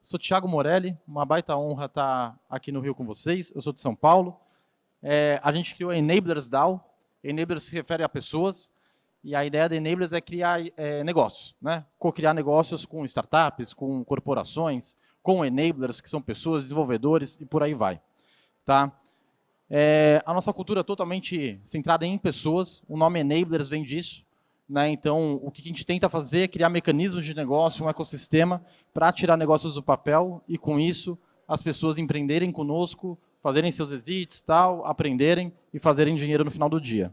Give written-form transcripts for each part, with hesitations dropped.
Sou Thiago Morelli, uma baita honra estar aqui no Rio com vocês. Eu sou de São Paulo. A gente criou a Enablers DAO. Enablers se refere a pessoas. E a ideia da Enablers é criar negócios, né? Co-criar negócios com startups, com corporações, com enablers, que são pessoas, desenvolvedores e por aí vai. Tá? A nossa cultura é totalmente centrada em pessoas. O nome Enablers vem disso. Né? Então, o que a gente tenta fazer é criar mecanismos de negócio, um ecossistema, para tirar negócios do papel e, com isso, as pessoas empreenderem conosco, fazerem seus exits, tal, aprenderem e fazerem dinheiro no final do dia.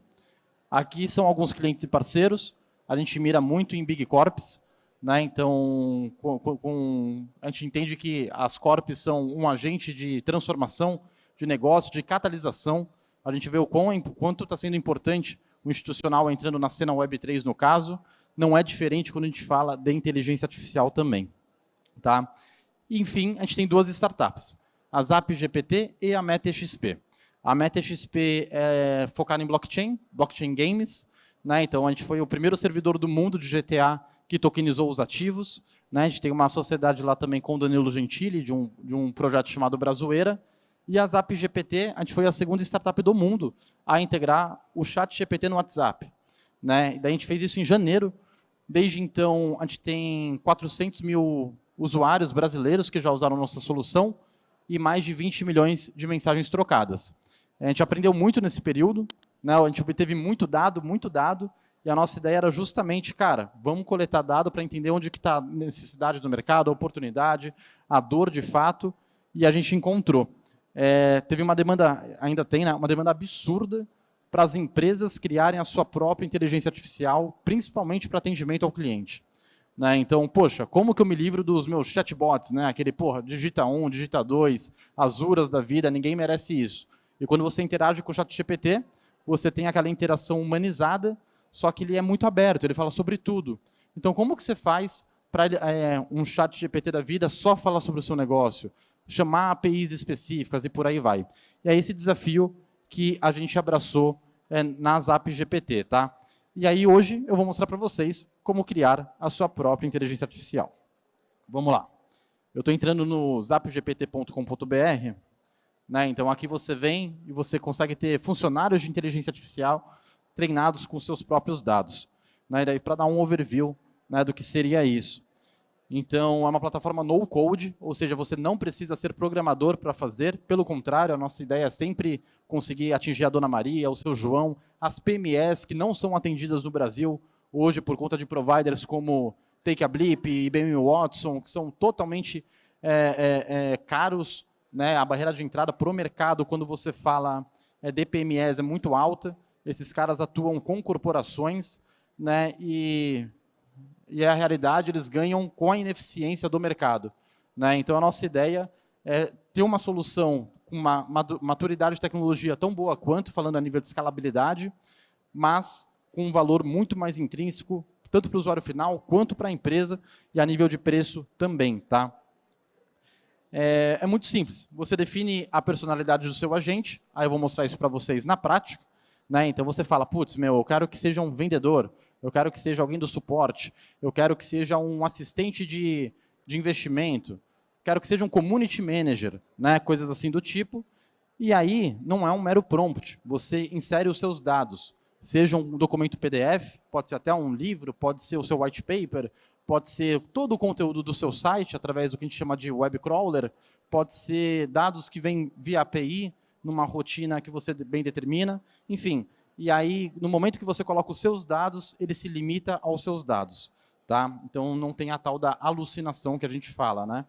Aqui são alguns clientes e parceiros. A gente mira muito em Big Corps. Né? Então, a gente entende que as corps são um agente de transformação de negócio, de catalisação. A gente vê o quanto está sendo importante o institucional entrando na cena Web3 no caso, não é diferente quando a gente fala de inteligência artificial também. Tá? Enfim, a gente tem duas startups, a ZapGPT e a MetaXP. A MetaXP é focada em blockchain games, né? Então a gente foi o primeiro servidor do mundo de GTA que tokenizou os ativos. Né? A gente tem uma sociedade lá também com o Danilo Gentili, de um projeto chamado Brazueira. E a ZapGPT, a gente foi a segunda startup do mundo a integrar o ChatGPT no WhatsApp. Né? Daí a gente fez isso em janeiro. Desde então, a gente tem 400 mil usuários brasileiros que já usaram nossa solução e mais de 20 milhões de mensagens trocadas. A gente aprendeu muito nesse período, né? A gente obteve muito dado, e a nossa ideia era justamente, cara, vamos coletar dado para entender onde está a necessidade do mercado, a oportunidade, a dor de fato, e a gente encontrou. Teve uma demanda, ainda tem, né, uma demanda absurda para as empresas criarem a sua própria inteligência artificial, principalmente para atendimento ao cliente. Né? Então, poxa, como que eu me livro dos meus chatbots, né? Aquele, porra, digita 1, digita 2, Azuras da vida, ninguém merece isso. E quando você interage com o ChatGPT, você tem aquela interação humanizada, só que ele é muito aberto, ele fala sobre tudo. Então, como que você faz para um ChatGPT da vida só falar sobre o seu negócio? Chamar APIs específicas e por aí vai. E é esse desafio que a gente abraçou na ZapGPT, tá? E aí hoje eu vou mostrar para vocês como criar a sua própria inteligência artificial. Vamos lá. Eu estou entrando no zapgpt.com.br, né? Então aqui você vem e você consegue ter funcionários de inteligência artificial treinados com seus próprios dados. Né? E daí para dar um overview, né, do que seria isso. Então, é uma plataforma no code, ou seja, você não precisa ser programador para fazer. Pelo contrário, a nossa ideia é sempre conseguir atingir a Dona Maria, o seu João, as PMEs que não são atendidas no Brasil, hoje por conta de providers como Take a Blip e IBM Watson, que são totalmente caros. Né? A barreira de entrada para o mercado, quando você fala de PMEs, é muito alta. Esses caras atuam com corporações, né? E a realidade, eles ganham com a ineficiência do mercado. Né? Então, a nossa ideia é ter uma solução com uma maturidade de tecnologia tão boa quanto, falando a nível de escalabilidade, mas com um valor muito mais intrínseco, tanto para o usuário final, quanto para a empresa, e a nível de preço também. Tá? É muito simples. Você define a personalidade do seu agente, aí eu vou mostrar isso para vocês na prática. Né? Então, você fala, putz, eu quero que seja um vendedor, eu quero que seja alguém do suporte, eu quero que seja um assistente de investimento, quero que seja um community manager, né? Coisas assim do tipo. E aí, não é um mero prompt, você insere os seus dados, seja um documento PDF, pode ser até um livro, pode ser o seu white paper, pode ser todo o conteúdo do seu site, através do que a gente chama de web crawler, pode ser dados que vêm via API, numa rotina que você bem determina, enfim. E aí, no momento que você coloca os seus dados, ele se limita aos seus dados. Tá? Então, não tem a tal da alucinação que a gente fala. Né?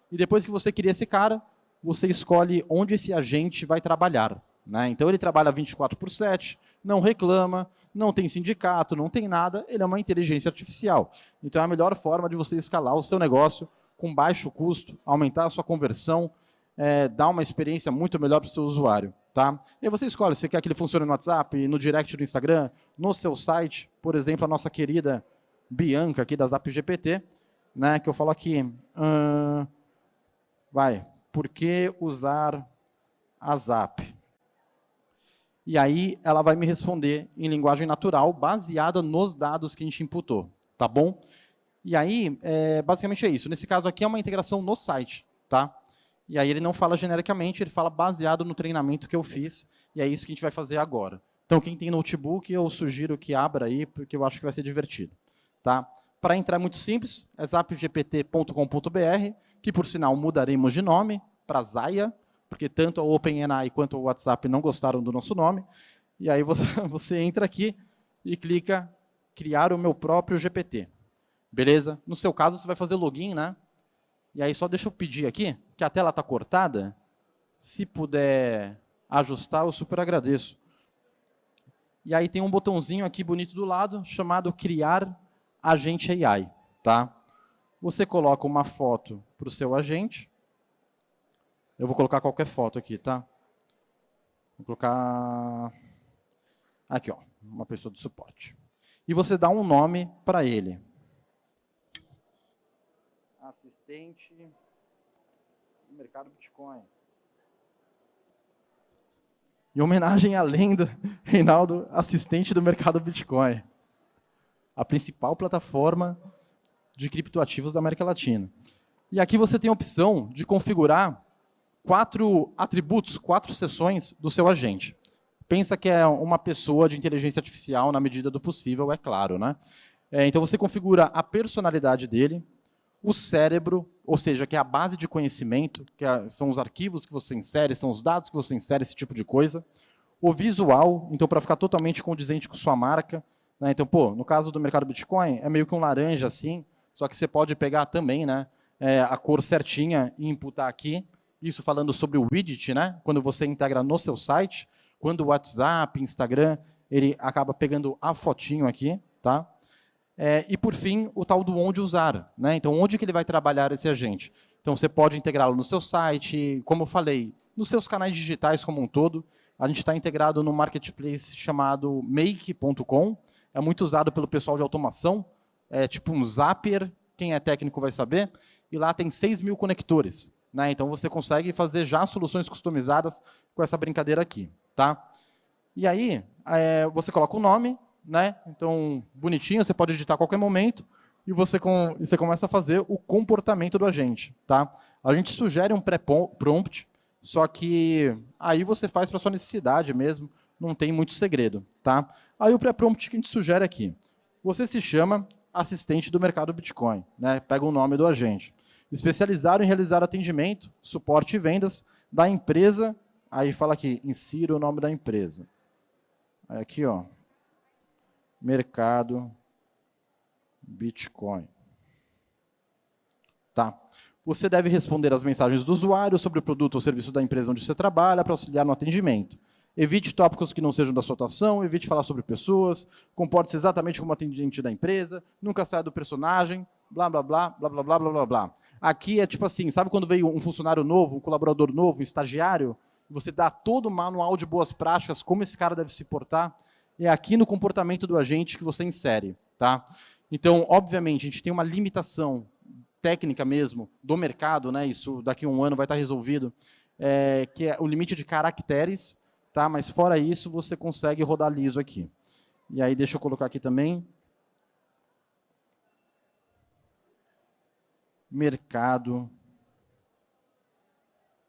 E depois que você cria esse cara, você escolhe onde esse agente vai trabalhar. Né? Então, ele trabalha 24/7, não reclama, não tem sindicato, não tem nada, ele é uma inteligência artificial. Então, é a melhor forma de você escalar o seu negócio com baixo custo, aumentar a sua conversão, dar uma experiência muito melhor para o seu usuário. Tá? E aí você escolhe, você quer que ele funcione no WhatsApp, no direct do Instagram, no seu site, por exemplo, a nossa querida Bianca aqui da ZapGPT, né, que eu falo aqui, por que usar a Zap? E aí ela vai me responder em linguagem natural, baseada nos dados que a gente imputou, tá bom? E aí, basicamente é isso. Nesse caso aqui é uma integração no site, tá? E aí ele não fala genericamente, ele fala baseado no treinamento que eu fiz, e é isso que a gente vai fazer agora. Então, quem tem notebook, eu sugiro que abra aí, porque eu acho que vai ser divertido. Tá? Para entrar é muito simples, é zapgpt.com.br, que por sinal mudaremos de nome para Zaya, porque tanto a OpenAI quanto o WhatsApp não gostaram do nosso nome. E aí você entra aqui e clica criar o meu próprio GPT. Beleza? No seu caso, você vai fazer login, né? E aí só deixa eu pedir aqui, que a tela está cortada. Se puder ajustar, eu super agradeço. E aí tem um botãozinho aqui bonito do lado, chamado Criar Agente AI. Tá? Você coloca uma foto para o seu agente. Eu vou colocar qualquer foto aqui, tá? Vou colocar aqui, ó, uma pessoa de suporte. E você dá um nome para ele. Assistente do mercado Bitcoin. Em homenagem à lenda, Reinaldo, assistente do mercado Bitcoin. A principal plataforma de criptoativos da América Latina. E aqui você tem a opção de configurar 4 atributos, 4 seções do seu agente. Pensa que é uma pessoa de inteligência artificial na medida do possível, é claro, né? Então você configura a personalidade dele, o cérebro, ou seja, que é a base de conhecimento, são os arquivos que você insere, são os dados que você insere, esse tipo de coisa. O visual, então para ficar totalmente condizente com sua marca. Né? Então, no caso do mercado Bitcoin, é meio que um laranja assim, só que você pode pegar também, né, a cor certinha e imputar aqui. Isso falando sobre o widget, né? Quando você integra no seu site, quando o WhatsApp, Instagram, ele acaba pegando a fotinho aqui, tá? E por fim, o tal do onde usar, né? Então, onde que ele vai trabalhar esse agente? Então, você pode integrá-lo no seu site, como eu falei, nos seus canais digitais como um todo. A gente está integrado no marketplace chamado make.com, é muito usado pelo pessoal de automação, é tipo um Zapier, quem é técnico vai saber, e lá tem 6 mil conectores. Né? Então você consegue fazer já soluções customizadas com essa brincadeira aqui. Tá? E aí, você coloca o nome, né? Então, bonitinho, você pode digitar a qualquer momento, e você começa a fazer o comportamento do agente. Tá? A gente sugere um pré-prompt, só que aí você faz para sua necessidade mesmo, não tem muito segredo. Tá? Aí o pré-prompt que a gente sugere aqui. Você se chama assistente do mercado Bitcoin, né? Pega o nome do agente. Especializado em realizar atendimento, suporte e vendas da empresa. Aí fala aqui, insira o nome da empresa. Aqui, ó, mercado Bitcoin. Tá. Você deve responder às mensagens do usuário sobre o produto ou serviço da empresa onde você trabalha para auxiliar no atendimento. Evite tópicos que não sejam da sua atuação, evite falar sobre pessoas, comporte-se exatamente como atendente da empresa, nunca saia do personagem, blá, blá, blá, blá, blá, blá, blá, blá, blá. Aqui é tipo assim, sabe quando veio um funcionário novo, um colaborador novo, um estagiário, você dá todo o manual de boas práticas, como esse cara deve se portar, é aqui no comportamento do agente que você insere. Tá? Então, obviamente, a gente tem uma limitação técnica mesmo do mercado, né? Isso daqui a um ano vai estar resolvido, que é o limite de caracteres, tá? Mas fora isso, você consegue rodar liso aqui. E aí, deixa eu colocar aqui também. Mercado,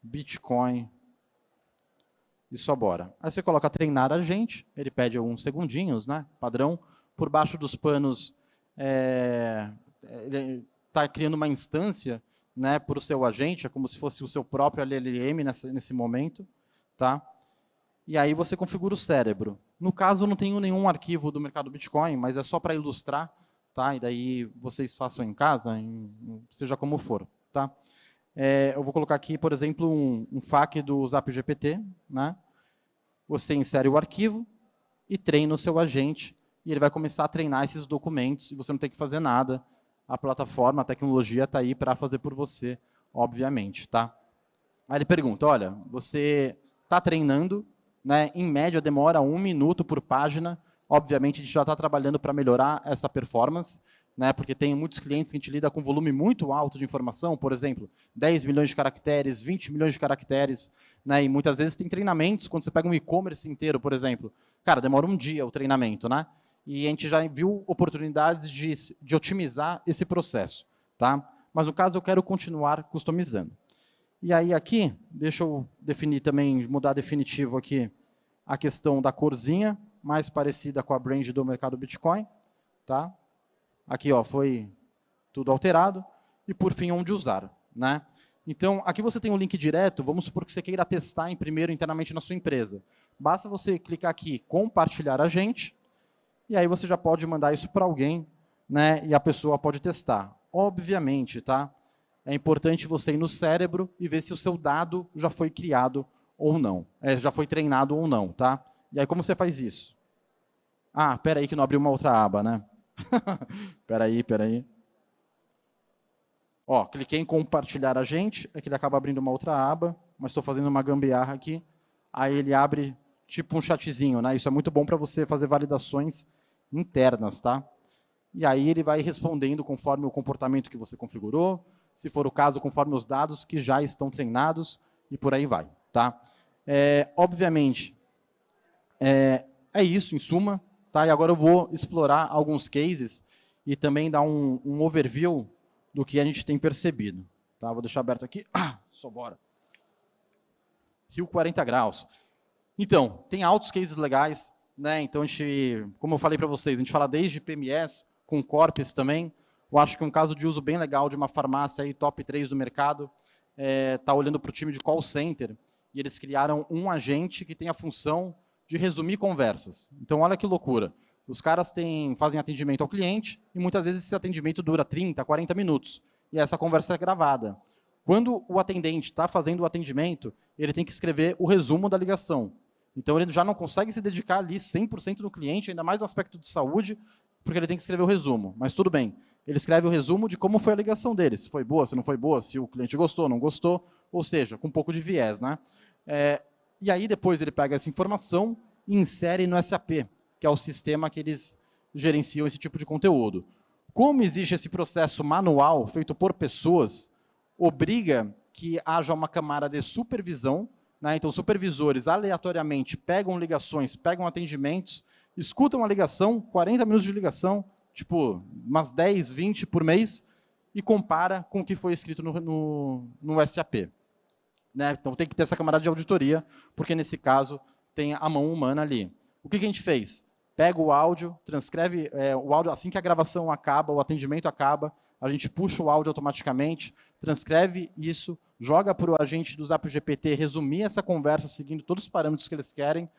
Bitcoin, e só bora. Aí você coloca treinar agente, ele pede alguns segundinhos, né? Padrão. Por baixo dos panos, ele está criando uma instância, né, para o seu agente, é como se fosse o seu próprio LLM nesse momento, tá? E aí você configura o cérebro. No caso, eu não tenho nenhum arquivo do mercado Bitcoin, mas é só para ilustrar, tá? E daí vocês façam em casa, seja como for, tá? Eu vou colocar aqui, por exemplo, um FAQ do ZapGPT, né? Você insere o arquivo e treina o seu agente, e ele vai começar a treinar esses documentos, e você não tem que fazer nada. A plataforma, a tecnologia está aí para fazer por você, obviamente, tá? Aí ele pergunta, olha, você está treinando, né? Em média demora 1 minuto por página. Obviamente a gente já está trabalhando para melhorar essa performance, né? Porque tem muitos clientes que a gente lida com volume muito alto de informação, por exemplo, 10 milhões de caracteres, 20 milhões de caracteres, né? E muitas vezes tem treinamentos, quando você pega um e-commerce inteiro, por exemplo, cara, demora um dia o treinamento, né? e a gente já viu oportunidades de otimizar esse processo, tá? Mas no caso eu quero continuar customizando. E aí aqui, deixa eu definir também, mudar definitivo aqui a questão da corzinha, mais parecida com a brand do mercado Bitcoin, tá? Aqui, ó, foi tudo alterado. E por fim, onde usar, né? Então, aqui você tem um link direto, vamos supor que você queira testar em primeiro internamente na sua empresa. Basta você clicar aqui, compartilhar agente, e aí você já pode mandar isso para alguém, né? E a pessoa pode testar. Obviamente, tá? É importante você ir no cérebro e ver se o seu dado já foi criado ou não. Já foi treinado ou não, tá? E aí, como você faz isso? Ah, espera aí que não abriu uma outra aba, né? Espera aí. Ó, cliquei em compartilhar agente, é que ele acaba abrindo uma outra aba, mas estou fazendo uma gambiarra aqui. Aí ele abre tipo um chatzinho, né? Isso é muito bom para você fazer validações internas, tá? E aí ele vai respondendo conforme o comportamento que você configurou, se for o caso, conforme os dados que já estão treinados e por aí vai, tá? Obviamente, é isso, em suma, tá? E agora eu vou explorar alguns cases e também dar um overview do que a gente tem percebido. Tá? Vou deixar aberto aqui. Só bora. Rio 40 graus. Então, tem altos cases legais, né? Então, a gente, como eu falei para vocês, a gente fala desde PMS, com Corpus também. Eu acho que um caso de uso bem legal de uma farmácia aí, top 3 do mercado, tá olhando para o time de call center, e eles criaram um agente que tem a função de resumir conversas. Então, olha que loucura. Os caras fazem atendimento ao cliente, e muitas vezes esse atendimento dura 30, 40 minutos, e essa conversa é gravada. Quando o atendente está fazendo o atendimento, ele tem que escrever o resumo da ligação. Então, ele já não consegue se dedicar ali 100% no cliente, ainda mais no aspecto de saúde, porque ele tem que escrever o resumo. Mas tudo bem, ele escreve o resumo de como foi a ligação dele, se foi boa, se não foi boa, se o cliente gostou, não gostou, ou seja, com um pouco de viés, né? E aí depois ele pega essa informação e insere no SAP, que é o sistema que eles gerenciam esse tipo de conteúdo. Como existe esse processo manual feito por pessoas, obriga que haja uma camada de supervisão, né? Então supervisores aleatoriamente pegam ligações, pegam atendimentos, escutam a ligação, 40 minutos de ligação, tipo umas 10, 20 por mês, e compara com o que foi escrito no SAP. Né? Então tem que ter essa camada de auditoria, porque nesse caso tem a mão humana ali. O que a gente fez? Pega o áudio, transcreve o áudio assim que a gravação acaba, o atendimento acaba, a gente puxa o áudio automaticamente, transcreve isso, joga para o agente do Zap GPT resumir essa conversa seguindo todos os parâmetros que eles querem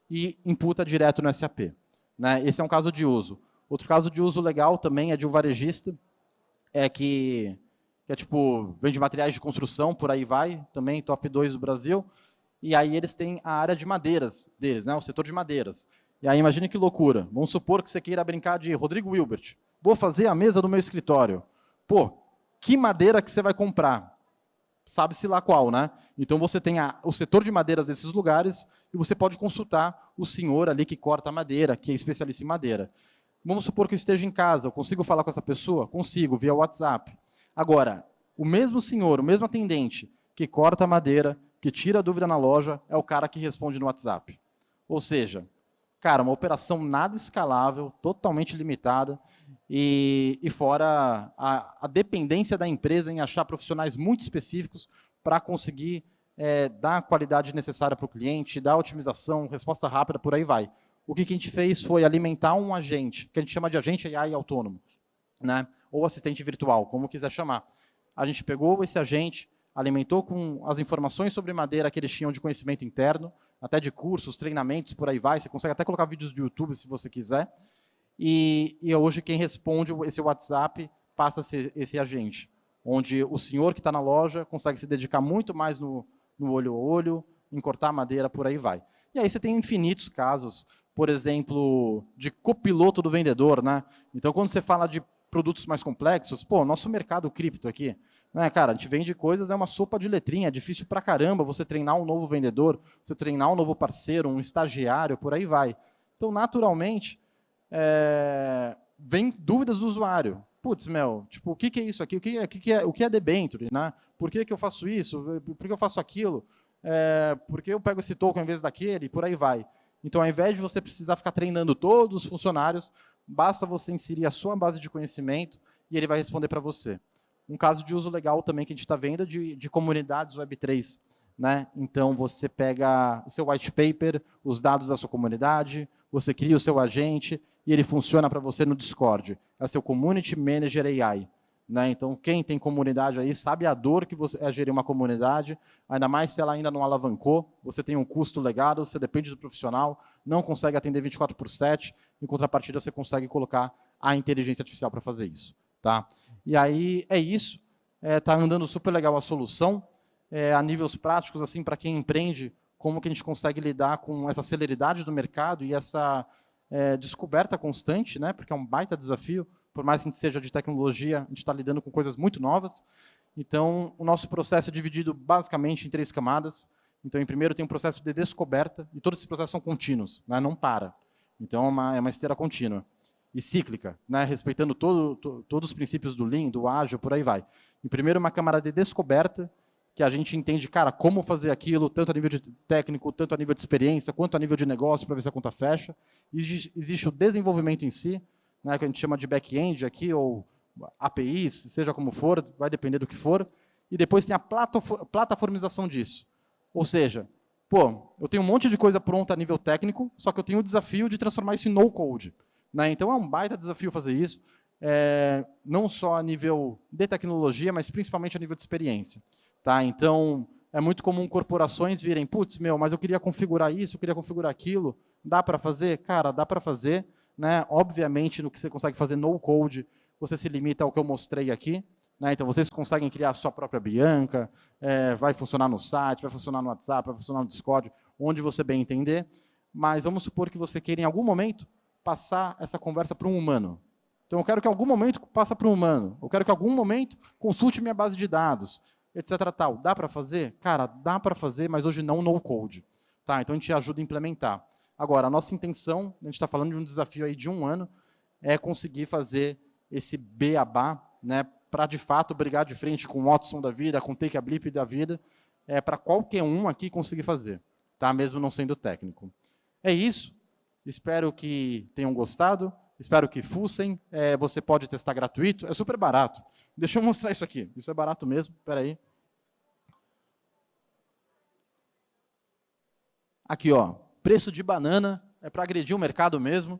e imputa direto no SAP. Né? Esse é um caso de uso. Outro caso de uso legal também é de um varejista, que é tipo, vende materiais de construção, por aí vai, também top 2 do Brasil, e aí eles têm a área de madeiras deles, né, o setor de madeiras. E aí imagine que loucura, vamos supor que você queira brincar de Rodrigo Wilbert, vou fazer a mesa do meu escritório. Pô, que madeira que você vai comprar? Sabe-se lá qual, né? Então você tem o setor de madeiras desses lugares e você pode consultar o senhor ali que corta a madeira, que é especialista em madeira. Vamos supor que eu esteja em casa, eu consigo falar com essa pessoa? Consigo, via WhatsApp. Agora, o mesmo senhor, o mesmo atendente que corta a madeira, que tira a dúvida na loja, é o cara que responde no WhatsApp. Ou seja, cara, uma operação nada escalável, totalmente limitada, e fora a dependência da empresa em achar profissionais muito específicos para conseguir dar a qualidade necessária para o cliente, dar otimização, resposta rápida, por aí vai. O que a gente fez foi alimentar um agente, que a gente chama de agente AI autônomo, né? Ou assistente virtual, como quiser chamar. A gente pegou esse agente, alimentou com as informações sobre madeira que eles tinham de conhecimento interno, até de cursos, treinamentos, por aí vai. Você consegue até colocar vídeos do YouTube se você quiser. E hoje quem responde esse WhatsApp passa a ser esse agente, onde o senhor que está na loja consegue se dedicar muito mais no olho a olho, em cortar madeira, por aí vai. E aí você tem infinitos casos, por exemplo, de copiloto do vendedor, né? Então, quando você fala de produtos mais complexos, pô, nosso mercado cripto aqui, né, cara, a gente vende coisas, é uma sopa de letrinha, é difícil pra caramba você treinar um novo vendedor, você treinar um novo parceiro, um estagiário, por aí vai. Então, naturalmente, vem dúvidas do usuário. Putz, tipo, o que é isso aqui? O que é debenture, né? Por que eu faço isso? Por que eu faço aquilo? Por que eu pego esse token em vez daquele? Por aí vai. Então, ao invés de você precisar ficar treinando todos os funcionários, basta você inserir a sua base de conhecimento e ele vai responder para você. Um caso de uso legal também que a gente está vendo é de comunidades Web3. Né? Então, você pega o seu white paper, os dados da sua comunidade, você cria o seu agente e ele funciona para você no Discord. É seu Community Manager AI. Né? Então, quem tem comunidade aí sabe a dor que é gerir uma comunidade, ainda mais se ela ainda não alavancou, você tem um custo legado, você depende do profissional, não consegue atender 24/7, em contrapartida você consegue colocar a inteligência artificial para fazer isso. Tá? E aí é isso, está andando super legal a solução, a níveis práticos, assim, para quem empreende, como que a gente consegue lidar com essa celeridade do mercado e essa descoberta constante, né? Porque é um baita desafio, por mais que a gente seja de tecnologia, a gente está lidando com coisas muito novas. Então, o nosso processo é dividido basicamente em 3 camadas. Então, em primeiro tem um processo de descoberta, e todos esses processos são contínuos, né? Não para. Então, é uma esteira contínua e cíclica, né? Respeitando todos os princípios do Lean, do ágil, por aí vai. Em primeiro, uma camada de descoberta, que a gente entende, cara, como fazer aquilo, tanto a nível de técnico, tanto a nível de experiência, quanto a nível de negócio, para ver se a conta fecha. Existe o desenvolvimento em si, né, que a gente chama de back-end aqui, ou APIs, seja como for, vai depender do que for. E depois tem a plataformização disso. Ou seja, pô, eu tenho um monte de coisa pronta a nível técnico, só que eu tenho o desafio de transformar isso em no-code. Né? Então é um baita desafio fazer isso, não só a nível de tecnologia, mas principalmente a nível de experiência. Tá? Então, é muito comum corporações virem, putz, mas eu queria configurar isso, eu queria configurar aquilo, dá para fazer? Cara, dá para fazer. Né? Obviamente, no que você consegue fazer no code, você se limita ao que eu mostrei aqui. Né? Então, vocês conseguem criar a sua própria Bianca, vai funcionar no site, vai funcionar no WhatsApp, vai funcionar no Discord, onde você bem entender. Mas vamos supor que você queira, em algum momento, passar essa conversa para um humano. Então, eu quero que em algum momento passe para um humano. Eu quero que em algum momento consulte minha base de dados, etc. Tal. Dá para fazer? Cara, dá para fazer, mas hoje não no code. Tá? Então, a gente ajuda a implementar. Agora, a nossa intenção, a gente está falando de um desafio aí de 1 ano, é conseguir fazer esse beabá, né, para de fato brigar de frente com o Watson da vida, com o Take a Blip da vida, para qualquer um aqui conseguir fazer, tá? Mesmo não sendo técnico. É isso. Espero que tenham gostado. Espero que fussem. Você pode testar gratuito. É super barato. Deixa eu mostrar isso aqui. Isso é barato mesmo. Espera aí. Aqui, ó. Preço de banana. É para agredir o mercado mesmo.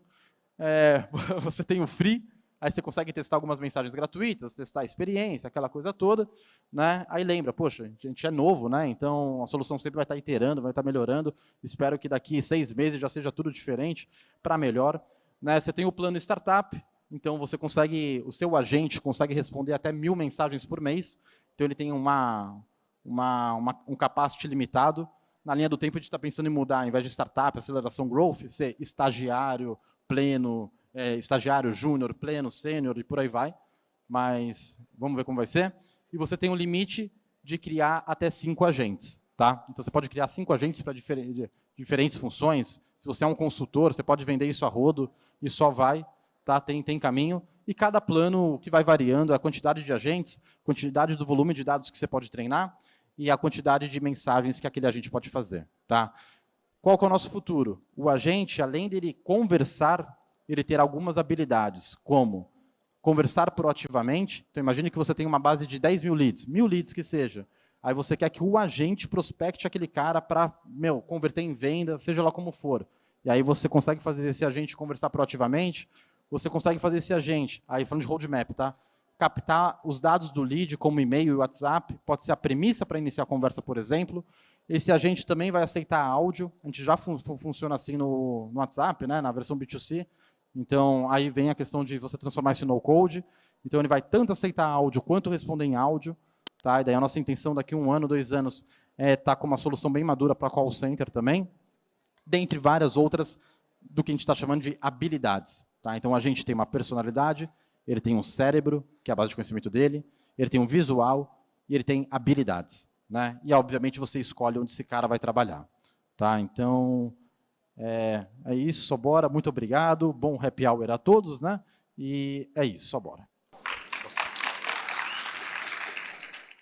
Você tem o free. Aí você consegue testar algumas mensagens gratuitas, testar a experiência, aquela coisa toda. Né? Aí lembra, poxa, a gente é novo, né? Então a solução sempre vai estar iterando, vai estar melhorando. Espero que daqui 6 meses já seja tudo diferente, para melhor. Né? Você tem o plano startup, então você consegue, o seu agente consegue responder até 1000 mensagens por mês. Então ele tem um capacity limitado. Na linha do tempo a gente está pensando em mudar, ao invés de startup, aceleração growth, ser estagiário, pleno, estagiário, júnior, pleno, sênior e por aí vai. Mas vamos ver como vai ser. E você tem um limite de criar até 5 agentes. Tá? Então você pode criar 5 agentes para diferentes funções. Se você é um consultor, você pode vender isso a rodo e só vai. Tá? Tem caminho. E cada plano que vai variando, a quantidade de agentes, quantidade do volume de dados que você pode treinar e a quantidade de mensagens que aquele agente pode fazer. Tá? Qual que é o nosso futuro? O agente, além dele conversar, ele ter algumas habilidades, como conversar proativamente. Então, imagine que você tem uma base de 10 mil leads, 1000 leads que seja. Aí você quer que o agente prospecte aquele cara para, converter em venda, seja lá como for. E aí você consegue fazer esse agente conversar proativamente, você consegue fazer esse agente, aí falando de roadmap, tá? Captar os dados do lead, como e-mail e WhatsApp, pode ser a premissa para iniciar a conversa, por exemplo. Esse agente também vai aceitar áudio, a gente já funciona assim no WhatsApp, né, na versão B2C. Então, aí vem a questão de você transformar isso no code. Então, ele vai tanto aceitar áudio quanto responder em áudio. Tá? E daí a nossa intenção daqui a 1 ano, 2 anos, é estar com uma solução bem madura para call center também. Dentre várias outras do que a gente está chamando de habilidades. Tá? Então, a gente tem uma personalidade, ele tem um cérebro, que é a base de conhecimento dele, ele tem um visual e ele tem habilidades. Né? E, obviamente, você escolhe onde esse cara vai trabalhar. Tá? Então, é isso, só bora. Muito obrigado. Bom happy hour a todos, né? E é isso, só bora.